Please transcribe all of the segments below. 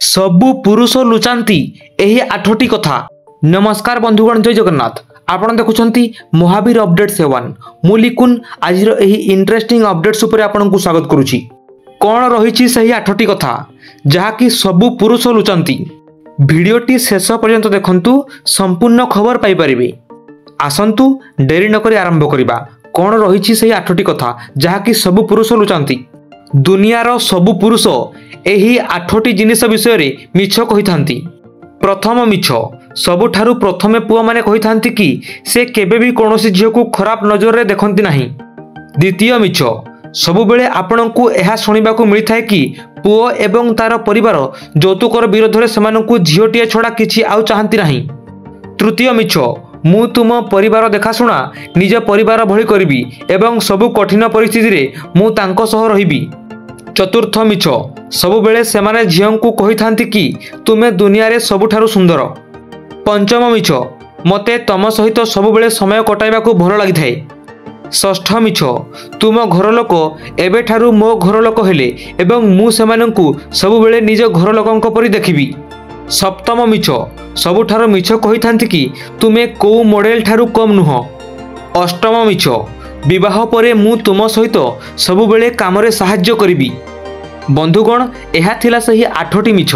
सबु पुरुष लुचाती एही 8टी कथा। नमस्कार बंधुगण, जय जगन्नाथ। आपण देखुछंती महावीर अपडेट 7। मु लिकुन आज एही इंटरेस्टिंग अपडेट्स उपरे आपनकु स्वागत करूची। कोन रहिछि सही 8टी कथा जहाकी सबु पुरुष लुचाती। भिडियोटी शेष पर्यंत देखंतु, संपूर्ण खबर पाई परिबे। आसंतु डेरी नकरी आरंभ करिबा। कोन रहिछि सही 8टी कथा जहाकी सबु पुरुष लुचाती। दुनियार सबु पुरुष एही 8टी जिनिस विषय रे मिछ कहिथांती। प्रथम मिछ, सबुठारु प्रथमे पुआ माने कहिथांती कि से केबे भी कोनोसी झियो को खराब नजर रे देखंती नाही। द्वितीय मिछ, सबु बेले आपनकु एहा सुनिबाकु मिलिथाय कि पुओ एवं तार परिवार यौतुकर विरोध रे सेमानकु झियोटिए छडा किछि आउ चाहंती नाही। तृतीय मिछ, मु तुम परिवार देखाशुणा निज परिवार भली करिबी एवं सबु कठिन परिस्थिति रे मु तांको सह रहिबी। चतुर्थ मिछ, सबु बेले सेमाने झियंकु कहिथांती कि तुमे दुनिया रे सबुठारु सुंदर। पंचम मिछ, मते तम सहित सबु बेले समय कटाइबाकु भल लागिथाय। षष्ठ मिछ, तुम घर लोक एबेठारु मो घर लोक हेले एवं मु सेमानंकु सबु बेले निज घर लोकंक परि देखिबी। सप्तम मिछ, सबुठारु मिछ कहिथांती कि तुमे को मॉडल ठारु कम नुह। अष्टम मिछ, विवाह परे मु तुम सहित सबु बेले कामरे सहाय्य करिबी। बंधुगण, एहा थिला सही 8टी मिछ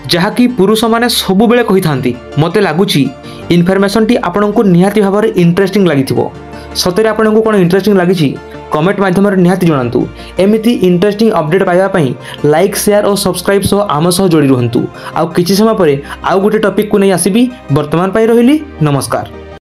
जहाकी पुरुष माने सबु बेले कहिथांती। मते लागुची इनफॉरमेशन टी आपनकु निहाती भाबरे इंटरेस्टिंग लागिथिबो। सतरे आपनकु कोन इंटरेस्टिंग लागिची कमेंट माध्यम रे निहाती जणांतु। एमिति इंटरेस्टिंग अपडेट पाइबा पई लाइक शेयर और सब्सक्राइब सो आम सह जोड़ी रहंतु। आ किछि समय परे आउ गोटे टॉपिक को नै आसीबी। वर्तमान पई रहिली, नमस्कार।